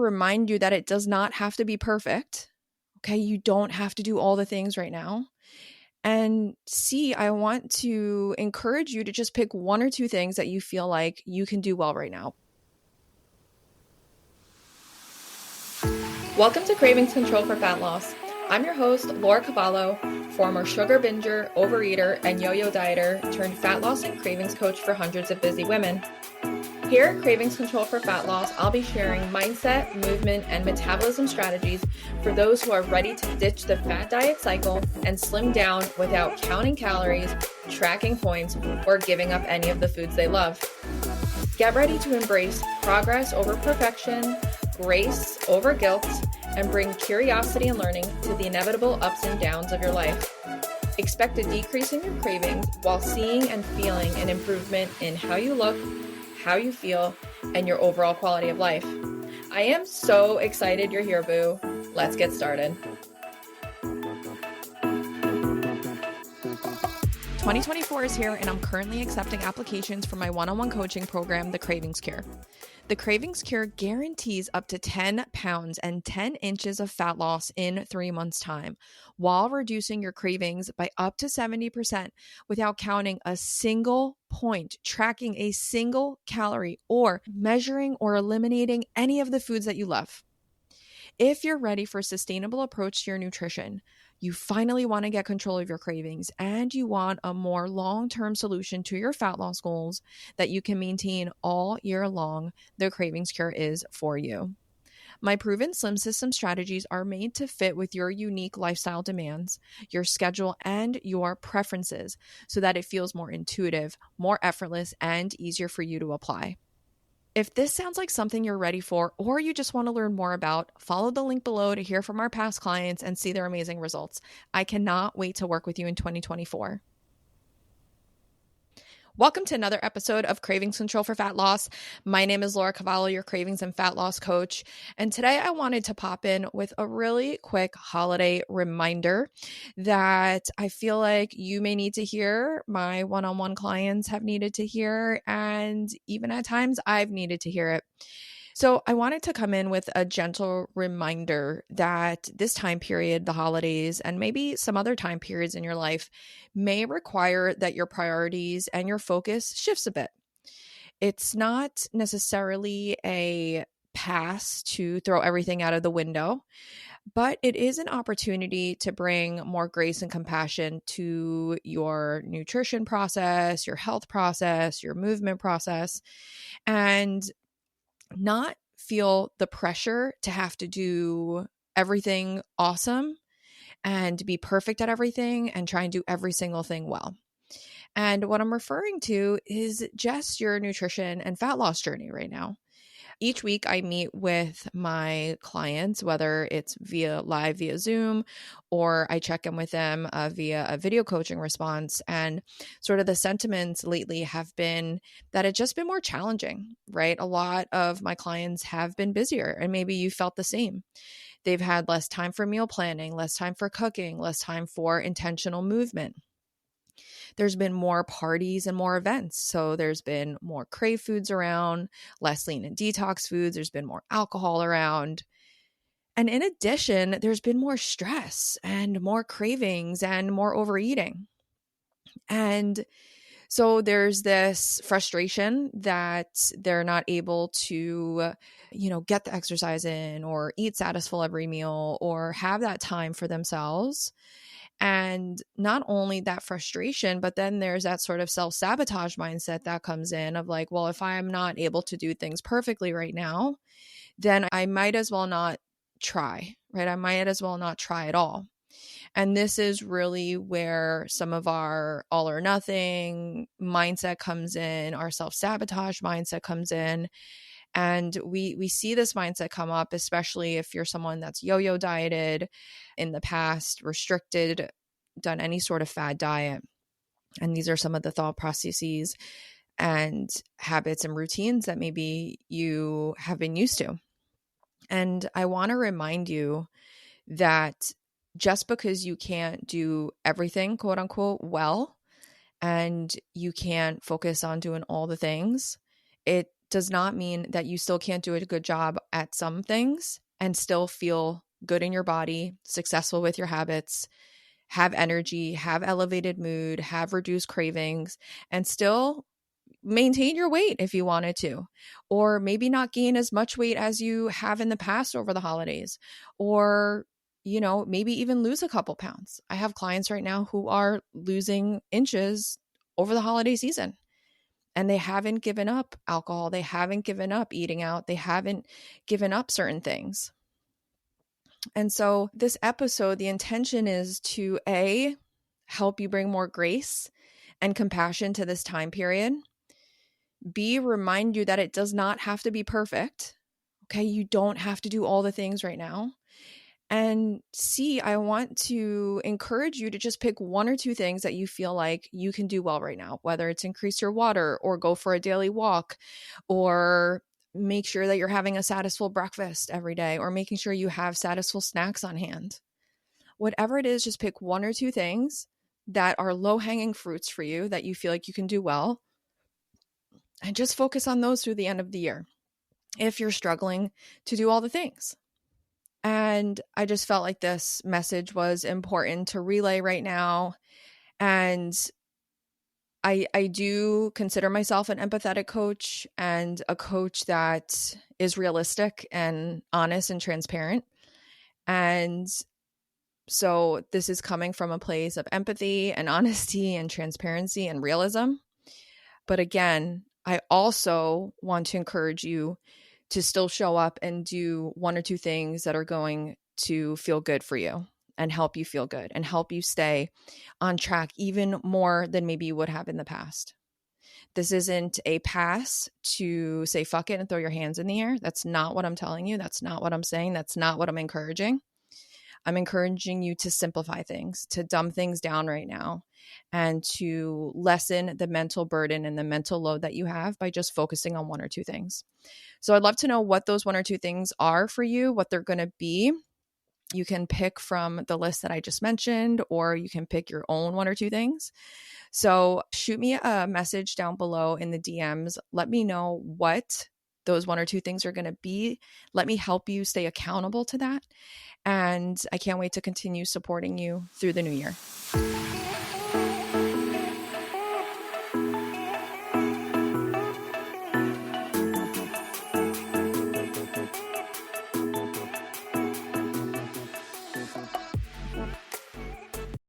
remind you that it does not have to be perfect. Okay, you don't have to do all the things right now. And C, I want to encourage you to just pick one or two things that you feel like you can do well right now. Welcome to Cravings Control for Fat Loss. I'm your host, Laura Cavallo, former sugar binger, overeater, and yo-yo dieter turned fat loss and cravings coach for hundreds of busy women. Here at Cravings Control for Fat Loss, I'll be sharing mindset, movement, and metabolism strategies for those who are ready to ditch the fat diet cycle and slim down without counting calories, tracking points, or giving up any of the foods they love. Get ready to embrace progress over perfection, grace over guilt, and bring curiosity and learning to the inevitable ups and downs of your life. Expect a decrease in your cravings while seeing and feeling an improvement in how you look, how you feel, and your overall quality of life. I am so excited you're here, boo. Let's get started. 2024 is here, and I'm currently accepting applications for my one-on-one coaching program, The Cravings Cure. The Cravings Cure guarantees up to 10 pounds and 10 inches of fat loss in 3 months' time, while reducing your cravings by up to 70% without counting a single point, tracking a single calorie, or measuring or eliminating any of the foods that you love. If you're ready for a sustainable approach to your nutrition, you finally want to get control of your cravings, and you want a more long-term solution to your fat loss goals that you can maintain all year long, the Cravings Cure is for you. My proven Slim System strategies are made to fit with your unique lifestyle demands, your schedule, and your preferences so that it feels more intuitive, more effortless, and easier for you to apply. If this sounds like something you're ready for, or you just want to learn more about, follow the link below to hear from our past clients and see their amazing results. I cannot wait to work with you in 2024. Welcome to another episode of Cravings Control for Fat Loss. My name is Laura Cavallo, your cravings and fat loss coach. And today I wanted to pop in with a really quick holiday reminder that I feel like you may need to hear, my one-on-one clients have needed to hear, and even at times I've needed to hear it. So I wanted to come in with a gentle reminder that this time period, the holidays, and maybe some other time periods in your life may require that your priorities and your focus shifts a bit. It's not necessarily a pass to throw everything out of the window, but it is an opportunity to bring more grace and compassion to your nutrition process, your health process, your movement process, and not feel the pressure to have to do everything awesome and be perfect at everything and try and do every single thing well. And what I'm referring to is just your nutrition and fat loss journey right now. Each week I meet with my clients, whether it's live via Zoom, or I check in with them via a video coaching response. And sort of the sentiments lately have been that it's just been more challenging, right? A lot of my clients have been busier, and maybe you felt the same. They've had less time for meal planning, less time for cooking, less time for intentional movement. There's been more parties and more events. So there's been more crave foods around, less lean and detox foods. There's been more alcohol around. And in addition, there's been more stress and more cravings and more overeating. And so there's this frustration that they're not able to, get the exercise in, or eat Satisful every meal, or have that time for themselves. And not only that frustration, but then there's that sort of self-sabotage mindset that comes in of like, well, if I'm not able to do things perfectly right now, then I might as well not try, right? I might as well not try at all. And this is really where some of our all or nothing mindset comes in, our self-sabotage mindset comes in. And we see this mindset come up, especially if you're someone that's yo-yo dieted in the past, restricted, done any sort of fad diet. And these are some of the thought processes and habits and routines that maybe you have been used to. And I want to remind you that just because you can't do everything, quote unquote, well, and you can't focus on doing all the things, it does not mean that you still can't do a good job at some things and still feel good in your body, successful with your habits, have energy, have elevated mood, have reduced cravings, and still maintain your weight if you wanted to, or maybe not gain as much weight as you have in the past over the holidays, or, maybe even lose a couple pounds. I have clients right now who are losing inches over the holiday season, and they haven't given up alcohol. They haven't given up eating out. They haven't given up certain things. And so this episode, the intention is to help you bring more grace and compassion to this time period. B, remind you that it does not have to be perfect. Okay, you don't have to do all the things right now. And C, I want to encourage you to just pick one or two things that you feel like you can do well right now, whether it's increase your water or go for a daily walk or make sure that you're having a satisful breakfast every day or making sure you have satisful snacks on hand. Whatever it is, just pick one or two things that are low-hanging fruits for you that you feel like you can do well, and just focus on those through the end of the year if you're struggling to do all the things. And I just felt like this message was important to relay right now. And I do consider myself an empathetic coach and a coach that is realistic and honest and transparent. And so this is coming from a place of empathy and honesty and transparency and realism. But again, I also want to encourage you to still show up and do one or two things that are going to feel good for you and help you feel good and help you stay on track even more than maybe you would have in the past. This isn't a pass to say fuck it and throw your hands in the air. That's not what I'm telling you. That's not what I'm saying. That's not what I'm encouraging. I'm encouraging you to simplify things, to dumb things down right now, and to lessen the mental burden and the mental load that you have by just focusing on one or two things. So I'd love to know what those one or two things are for you, what they're going to be. You can pick from the list that I just mentioned, or you can pick your own one or two things. So shoot me a message down below in the DMs. Let me know what those one or two things are going to be. Let me help you stay accountable to that. And I can't wait to continue supporting you through the new year.